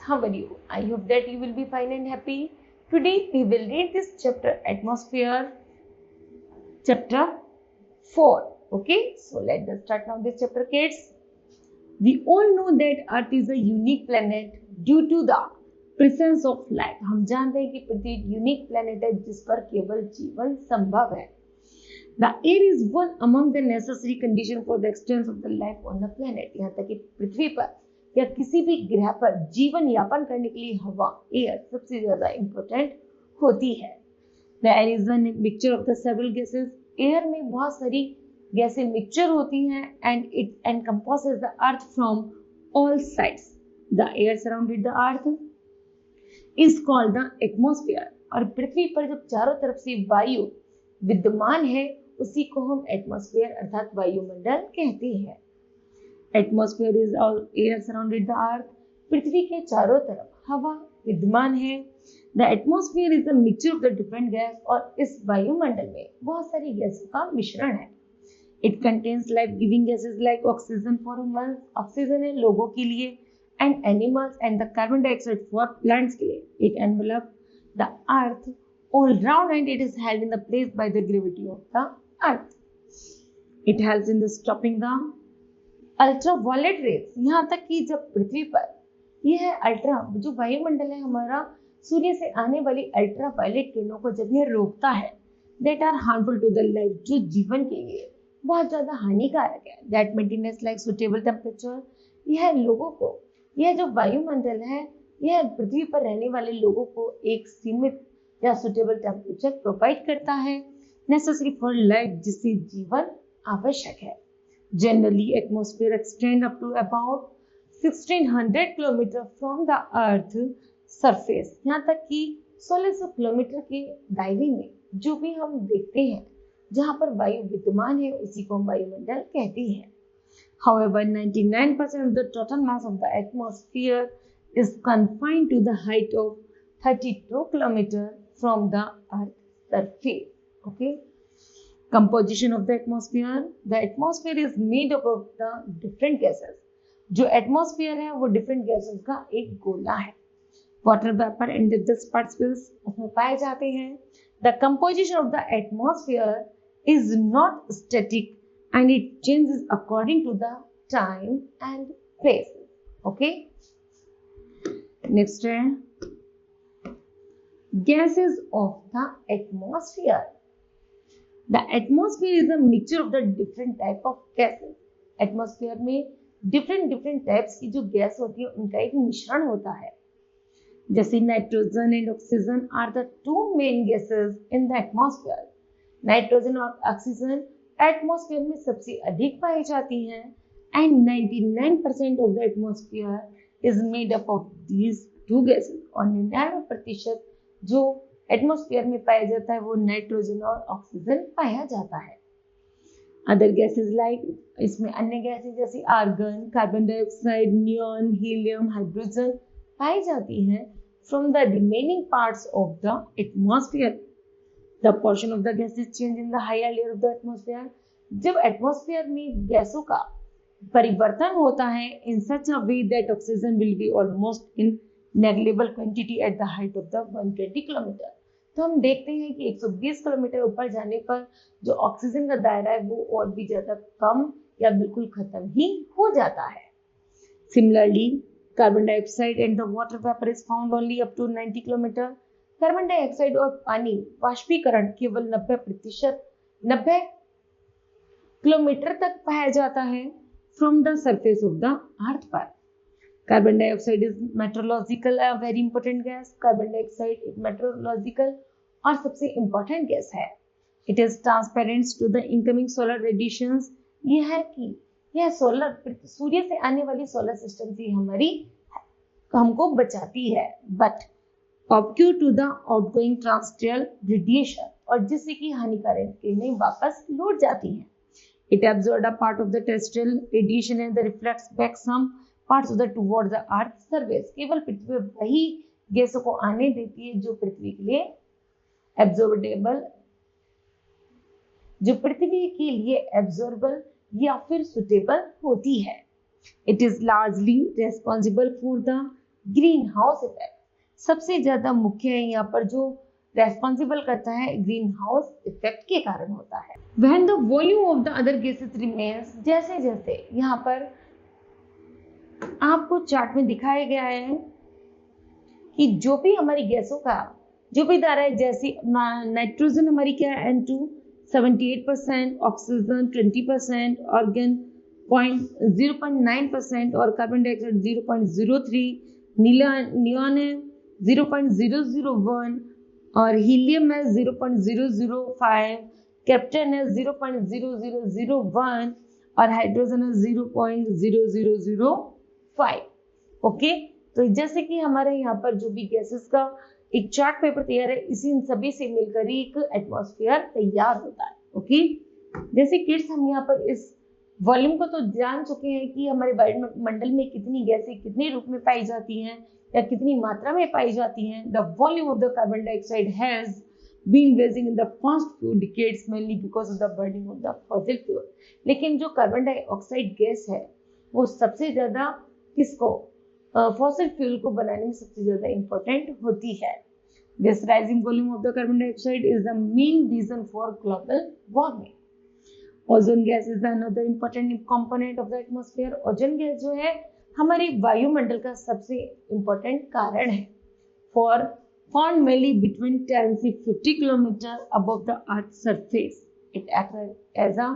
how are you? I hope that you will be fine and happy. Today we will read this chapter, Atmosphere, chapter 4. Okay, so let us start now this chapter, kids. We all know that Earth is a unique planet due to the presence of life. हम जानते हैं कि पृथ्वी एक unique planet है जिस पर केवल जीवन संभव है. The air is one among the necessary condition for the existence of the life on the planet. यहाँ तक कि पृथ्वी पर या किसी भी ग्रह पर जीवन यापन करने के लिए हवा, एयर सबसे ज्यादा इंपॉर्टेंट होती है. The air is a mixture of the several gases. Air में बहुत सारी गैसें मिक्सचर होती हैं and it encompasses the earth from all sides. The air surrounded the earth is called the atmosphere. और पृथ्वी पर जब चारों तरफ से वायु विद्यमान है उसी को हम एटमॉस्फेयर अर्थात वायुमंडल कहते हैं. Atmosphere is all air surrounded the earth. पृथ्वी के चारों तरफ हवा विद्यमान है. The atmosphere is a mixture of the different gas. और इस वायुमंडल में बहुत सारी गैसों का मिश्रण है. It contains life giving gases like oxygen for humans. Oxygen है लोगों के लिए and animals and the carbon dioxide for plants के लिए. It envelope the earth all round and it is held in the place by the gravity of the earth. It helps in the stopping the ultraviolet rays. यहाँ तक कि जब पृथ्वी पर यह ultra जो वायुमंडल है हमारा सूर्य से आने वाली अल्ट्रावायलेट किरणों को जब यह रोकता है that are harmful to the life जो जीवन के लिए बहुत ज्यादा हानिकारक है. that maintains like suitable temperature. यह लोगों को यह जो वायुमंडल है यह पृथ्वी पर रहने वाले लोगों को एक सीमित या सुटेबल टेम्परेचर प्रोवाइड करता है नेसेसरी फॉर लाइफ जिससे जीवन आवश्यक है. Generally atmosphere extend up to about 1600 kilometre from the earth surface. यहाँ तक कि 1600 किलोमीटर के दायरे में जो भी हम देखते हैं जहाँ पर वायु विद्यमान है उसी को हम वायुमंडल कहते हैं. However, 99% of the total mass of the atmosphere is confined to the height of 32 kilometers from the earth surface. Okay, composition of the atmosphere. The atmosphere is made up of the different gases. जो atmosphere है वो different gases का एक गोला है. water vapor and dust particles उसमें पाए जाते हैं. The composition of the atmosphere is not static and it changes according to the time and place. Okay, next है gases of the atmosphere. The atmosphere is a mixture of the different type of gases. Atmosphere में different types की जो gas होती है उनका एक मिश्रण होता है. जैसे nitrogen and oxygen are the two main gases in the atmosphere. Nitrogen और ऑक्सीजन एटमॉस्फेयर में सबसे अधिक पाई जाती हैं and 99% of the atmosphere is made up of these two gases. और 99% जो एटमॉस्फेयर में पाया जाता है वो नाइट्रोजन और ऑक्सीजन पाया जाता है. अदर गैसेस लाइक इसमें अन्य गैसेस जैसे argon, carbon dioxide, neon, helium, hydrogen पाई जाती हैं from the remaining parts of the atmosphere. The portion of the gases change in the higher layer of the atmosphere. जब एटमॉस्फेयर में गैसों का परिवर्तन होता है in such a way that oxygen will be almost in negligible quantity at the height of the 120 kilometre. तो हम देखते हैं कि 120 किलोमीटर ऊपर जाने पर जो ऑक्सीजन का दायरा है वो और भी ज्यादा कम या बिल्कुल खत्म ही हो जाता है. Similarly carbon dioxide and the water vapour is found only up to 90 kilometre. Carbon dioxide और पानी वाष्पीकरण केवल 90 किलोमीटर तक पाया जाता है from the surface of the earth पर. Carbon dioxide is metrological a very important gas. Carbon dioxide एक मेट्रोलॉजिकल और सबसे इंपॉर्टेंट गैस है. It is transparent to the incoming solar radiations. ये है कि यह सूर्य से आने वाली सोलर सिस्टम से हमको बचाती है but opaque to the outgoing terrestrial radiation. और जिससे कि हानिकारक किरणें वापस लौट जाती हैं. It absorb a part of the terrestrial radiation and reflects back some parts of the toward the earth surface. केवल पृथ्वी पर वही गैसों को आने देती है जो पृथ्वी के लिए एब्जॉर्बेबल या फिर सुटेबल होती है. It is largely responsible for the green house effect सबसे ज्यादा मुख्य है, यहाँ पर जो रेस्पॉन्सिबल करता है ग्रीन हाउस इफेक्ट के कारण होता है। When the volume of the other gases remains, जैसे जैसे यहाँ पर आपको चार्ट में दिखाया गया है कि जो भी हमारी गैसों का जो भी दायरा है, जैसे नाइट्रोजन हमारी क्या है N2 78%, ऑक्सीजन 20%, ऑर्गन 0.9% और कार्बन डाइऑक्साइड 0.03, नियॉन है 0.001 और हीलियम है 0.005, कैप्टन है 0.0001 और हाइड्रोजन है 0.0005। ओके, तो जैसे कि हमारे यहाँ पर जो भी गैसेस का एक चार्ट पेपर तैयार है, इसी इन सभी से मिलकर ही एक एटमॉस्फेयर तैयार होता है। ओके, जैसे किड्स हम यहाँ पर इस वॉल्यूम को तो जान चुके हैं कि हमारे वायुमंडल में कितनी गैसें कितने रूप में पाई जाती हैं या कितनी मात्रा में पाई जाती हैं। The volume of the carbon dioxide has been raising in the past few decades mainly because of the burning of the fossil fuel. लेकिन जो कार्बन डाइऑक्साइड गैस है वो सबसे ज्यादा किसको फॉसिल फ्यूल को बनाने में सबसे ज्यादा इंपॉर्टेंट होती है। This rising volume of the carbon dioxide is the main reason for global warming. Ozone gas is another important component of the atmosphere. Ozone gas जो है हमारे वायुमंडल का सबसे इंपॉर्टेंट कारण है। फॉर फाउंड mainly between 10 से 50 kilometre above the earth's surface, it acts as a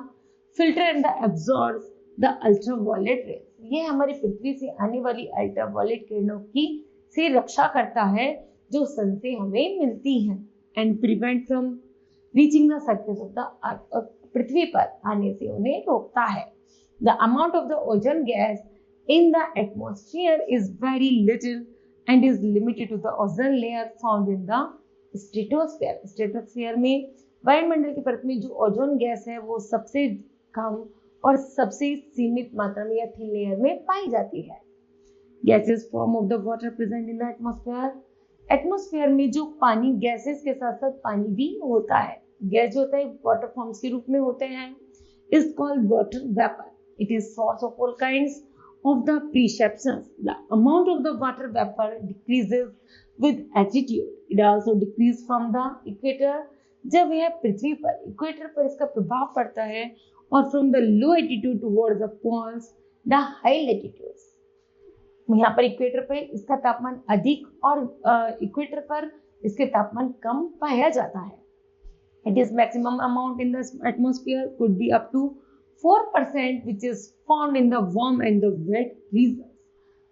filter and absorbs the ultraviolet rays। ये हमारी पृथ्वी से आने वाली अल्ट्रावायलेट किरणों की से रक्षा करता है जो सन से हमें मिलती हैं and prevent from reaching the surface of the earth, पृथ्वी पर आने से उन्हें रोकता है। The amount of the ozone gas in the atmosphere is very little and is limited to the ozone layer found in the stratosphere। Stratosphere में वायुमंडल की परत में जो ओजोन गैस है वो सबसे कम और सबसे सीमित मात्रा में या थिन लेयर में पाई जाती है। Gases form of the water present in the atmosphere. Atmosphere में जो पानी गैसेस के साथ साथ पानी भी होता है, गैस जो होता है वाटर फॉर्म्स के रूप में होते हैं, is called water vapour. It is source of all kinds of the perceptions। The amount of the water vapor decreases with altitude। It also decreases from the equator। जब यह पृथ्वी पर इक्वेटर पर इसका प्रभाव पड़ता है और from the low altitude towards the poles the high latitudes। यहाँ पर इक्वेटर पर इसका तापमान अधिक और इक्वेटर पर इसके तापमान कम पाया जाता है। It is maximum amount in the atmosphere could be up to 4% which is found in the warm and the wet regions।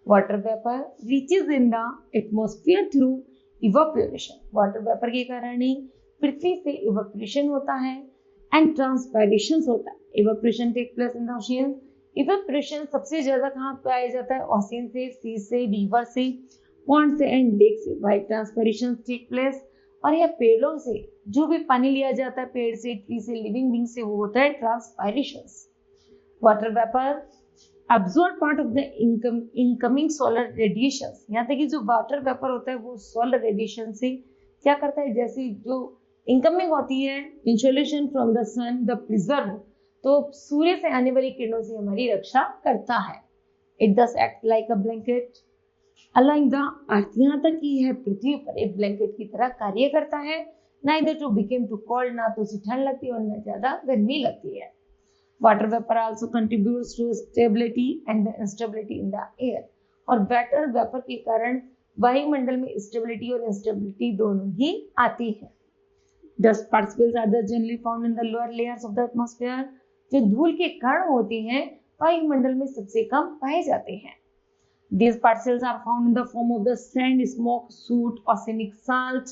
Water vapor reaches in the atmosphere through evaporation। Water vapor के कारण ही पृथ्वी से evaporation होता है and transpiration होता है। Evaporation take place in the ocean। Evaporation सबसे ज्यादा कहाँ पाया जाता है? ओशियन से, सी से, रिवर से, पॉन्ड से एंड लेक से। While transpiration take place और यह पेड़ों से जो भी पानी लिया जाता है पेड़ से, ट्री से, लिविंग बींग से, वो होता है transpiration. Water vapour absorb part of the incoming solar radiations। यहाँ तक कि जो वाटर वेपर होता है वो सोलर रेडिएशन से क्या करता है, जैसे जो इनकमिंग होती है insolation from the sun the preserve, तो सूर्य से आने वाली किरणों से हमारी रक्षा करता है। It thus act like a blanket aligning the earth. यहाँ तक कि यह पृथ्वी पर एक ब्लैंकेट की तरह कार्य करता है। Neither to became too cold, ना तो उसे ठंड लगती है और न ज्यादा गर्मी लगती है। Water vapour also contributes to stability and the instability in the air. और वाटर वेपर के कारण वायुमंडल में स्टेबिलिटी और इंस्टेबिलिटी दोनों ही आती है। Dust particles are generally found in the lower layers of the atmosphere. जो धूल के कण होते हैं वायुमंडल में सबसे कम पाए जाते हैं। These particles are found in the form of the sand, smoke, soot, arsenic, salt,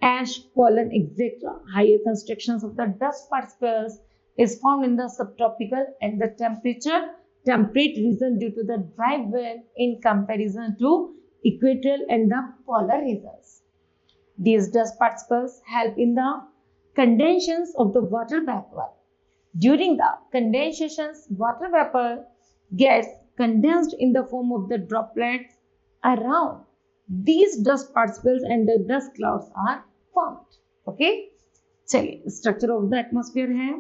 ash, pollen, etc. Higher concentrations of the dust particles is found in the subtropical and the temperate region due to the dry wind in comparison to equatorial and the polar regions. These dust particles help in the condensations of the water vapor. During the condensations, water vapor gets condensed in the form of the droplets around these dust particles and the dust clouds are formed। Okay, चलिए structure of the atmosphere है।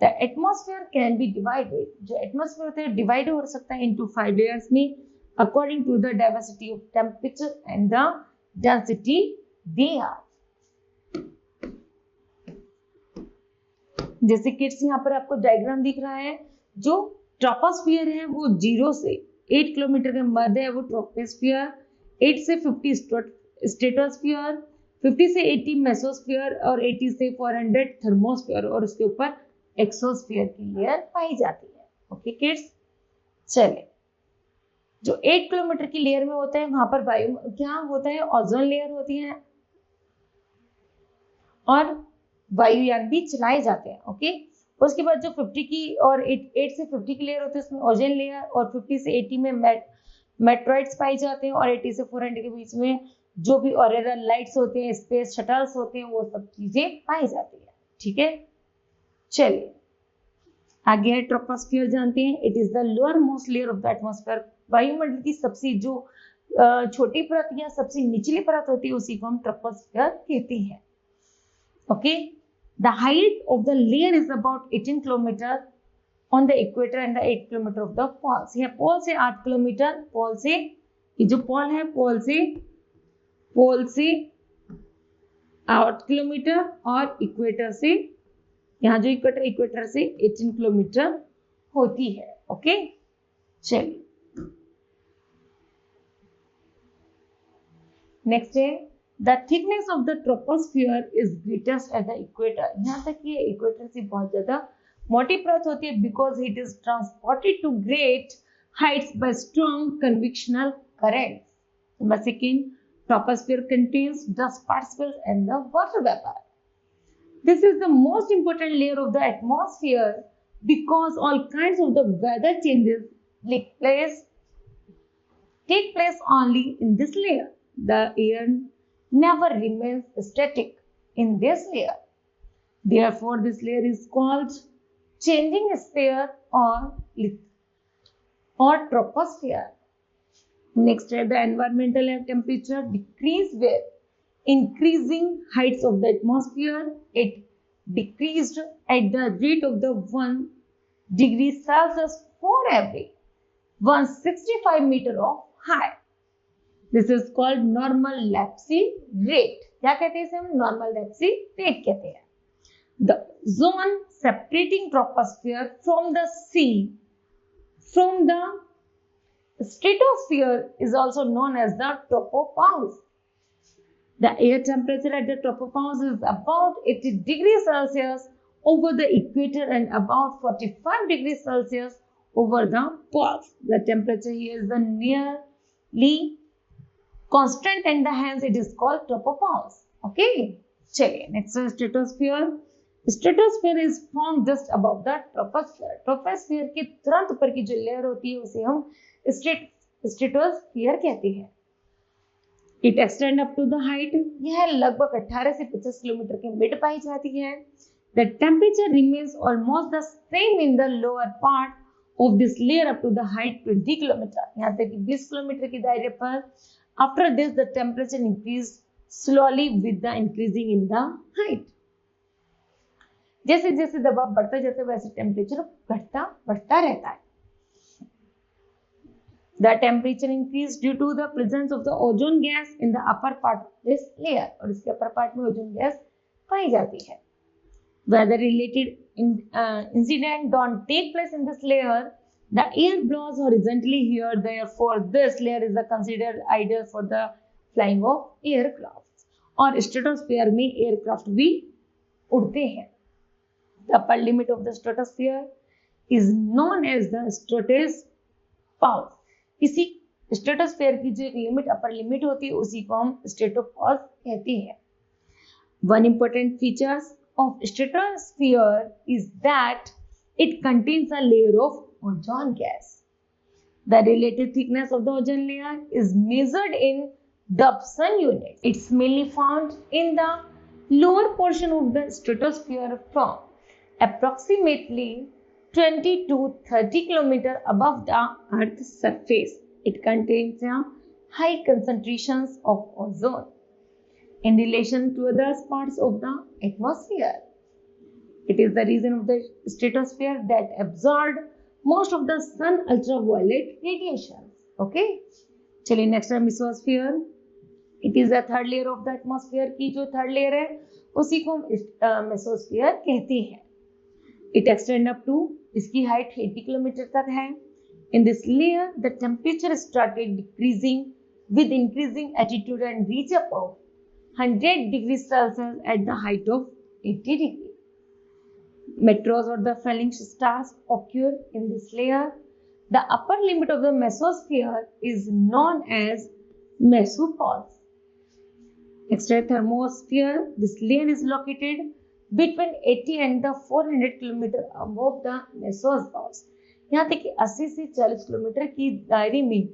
The atmosphere can be divided. जो atmosphere होता है divide हो सकता है into 5 layers में। according to the diversity of temperature and the density they are. जैसे किड्स यहाँ पर आपको डायग्राम दिख रहा है, जो ट्रोपोस्फियर है वो 0 से 8 किलोमीटर के मध्य है वो ट्रोपोस्फियर, 8 से 50 स्ट्रेटोस्फियर, 50 से 80 मेसोस्फियर और 80 से 400 थर्मोस्फियर और उसके ऊपर एक्सोस्फियर की लेयर पाई जाती है. ओके किड्स, चलिए जो 8 किलोमीटर की लेयर में होता है वहां पर वायु क्या होता है, ओजोन लेयर होती है और वायुयान भी चलाए जाते हैं. ओके, उसके बाद जो 50 की और 8 से 50 की लेयर होती है उसमें ओजोन लेयर और 50 से 80 में मेट्रॉइड्स पाए जाते हैं और 80 से 400 के बीच में जो भी ऑरेरल लाइट्स होते हैं, स्पेस शटल्स होते हैं, वो सब चीजें पाई जाती है. ठीक है, चलिए आगे है ट्रोपोस्फियर जानते हैं. It is the lower most layer of the atmosphere. वायुमंडल की सबसे जो छोटी परत या सबसे निचली परत होती है उसी को हम ट्रोपोस्फियर कहते हैं. Okay, the height of the layer is about 18 kilometre on the equator and the 8 kilometre of the poles. यह पोल से 8 किलोमीटर, पोल से ये जो पोल है पोल से 8 किलोमीटर और इक्वेटर से यहाँ जो इक्वेटर से 18 किलोमीटर होती है. ओके, चलिए नेक्स्ट है the thickness of the troposphere is greatest at the equator. यहाँ तक ये इक्वेटर से बहुत ज्यादा मोटी परत होती है because it is transported to great heights by strong convectional current. Number second, troposphere contains dust particles and the water vapour. This is the most important layer of the atmosphere because all kinds of the weather changes take place only in this layer. The air never remains static in this layer. Therefore, this layer is called changing sphere or troposphere. Next, the environmental temperature decrease with increasing heights of the atmosphere. It decreased at the rate of the 1 degree Celsius for every 165 meter of height. This is called normal lapse rate. क्या कहते हैं इसे हम? normal lapse rate कहते हैं. The zone separating troposphere from the sea from the stratosphere is also known as the tropopause. The air temperature at the tropopause is about 80 degrees Celsius over the equator and about 45 degrees Celsius over the poles. The temperature here is the nearly constant and hence it is called tropopause. Okay, चलिए next is stratosphere. Stratosphere is formed just above the troposphere. Troposphere के तुरंत ऊपर की जो layer होती है उसे हम स्ट्रेटोस्फीयर कहते हैं. It extend up to the height. यह लगभग 18 से 50 किलोमीटर के मिड पाई जाती है. The temperature remains almost the same in the lower part of this layer up to the height 20 kilometre. यहाँ तक कि 20 किलोमीटर के दायरे पर. After this, the temperature increased slowly with the increasing in the height. जैसे जैसे दबाव बढ़ता जाता है वैसे टेम्परेचर बढ़ता रहता है. The temperature increased due to the presence of the ozone gas in the upper part of this layer. और इसके upper part में ozone gas पाई जाती है. Weather related incident don't take place in this layer. The air blows horizontally here, therefore this layer is considered ideal for the flying of aircraft. और stratosphere में aircraft भी उड़ते हैं. The upper limit of the stratosphere is known as the stratopause. इसी stratosphere की जो एक limit upper limit होती है उसी को हम स्ट्रेटोपॉज कहते हैं. One important features of stratosphere is that it contains a layer of ozone gas. The relative thickness of the ozone layer is measured in Dobson units. It's mainly found in the lower portion of the stratosphere from approximately 20 to 30 kilometers above the Earth's surface. It contains high concentrations of ozone in relation to other parts of the atmosphere. It is the region of the stratosphere that absorbed most of the sun ultraviolet radiation. Okay, चलिए next है mesosphere. It is the third layer of the atmosphere की जो third layer है उसी को हम mesosphere कहते हैं। इट एक्सटेंड अप टू, इसकी हाइट 80 किलोमीटर तक है। In this layer the temperature started decreasing with increasing altitude and reach above 100 degrees Celsius at the height of 80 degrees. Meteors or the falling stars occur in this layer. The upper limit of the mesosphere is known as mesopoles. Next is thermosphere. This layer is located between 80 and the 400 km above the mesosphere. यहाँ तक कि 80 से 40 kilometre की दायरे में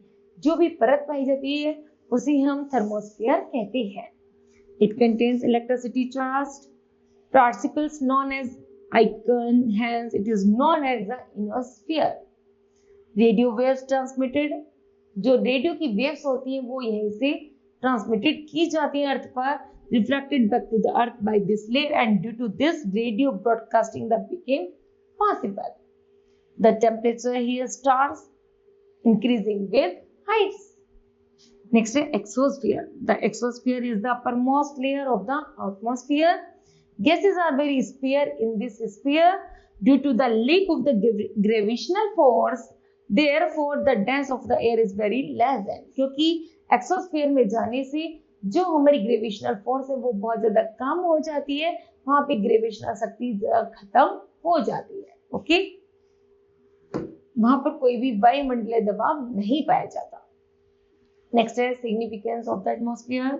जो भी परत पाई जाती है उसे हम थर्मोस्फीयर कहते हैं। It contains electricity charged particles known as आइकन, hence it is known as the ionosphere. Radio waves transmitted, जो रेडियो की वेव्स होती हैं वो यहीं से ट्रांसमिटेड की जाती है अर्थ पर, reflected back to the earth by this layer and due to this radio broadcasting that became possible. The temperature here starts increasing with heights. Next is exosphere. The exosphere is the uppermost layer of the atmosphere. Gases are very spare in this sphere due to the lack of the gravitational force. Therefore, the density of the air is very less than. क्योंकि exosphere में जाने से जो हमारी gravitational force है वो बहुत ज्यादा कम हो जाती है, वहां पे ग्रेविटेशनल शक्ति खत्म हो जाती है। ओके, वहां पर कोई भी वायुमंडलीय दबाव नहीं पाया जाता। नेक्स्ट है significance of the atmosphere.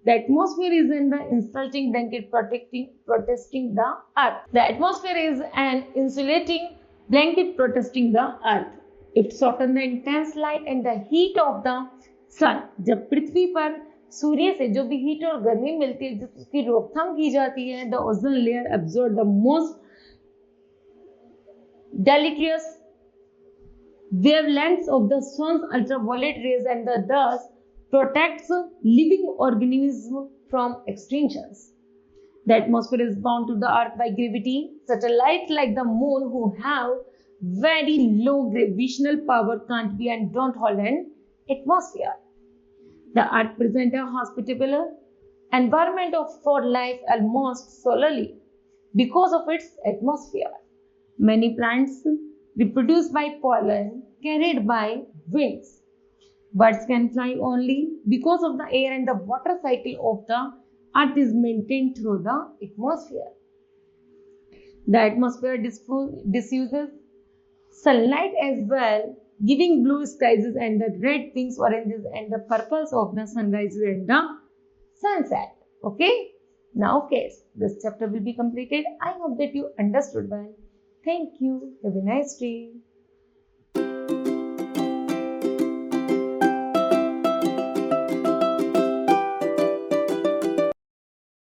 The atmosphere is in the insulating blanket protecting the earth. The atmosphere is an insulating blanket protecting the earth. It soften the intense light and the heat of the sun. जब पृथ्वी पर सूर्य से जो भी heat और गर्मी मिलती है जब उसकी रोकथाम की जाती है, the ozone layer absorb the most delicate wavelengths of the sun's ultraviolet rays and thus protects living organisms from extinctions. The atmosphere is bound to the earth by gravity. Satellites like the moon who have very low gravitational power can't be and don't hold an atmosphere. The earth presents a hospitable environment for life almost solely because of its atmosphere. Many plants reproduced by pollen carried by winds. Birds can fly only because of the air and the water cycle of the earth is maintained through the atmosphere. The atmosphere diffuses sunlight as well, giving blue skies and the red, pinks, oranges and the purples of the sunrise and the sunset. Okay? Now kids, this chapter will be completed. I hope that you understood well. Thank you. Have a nice day.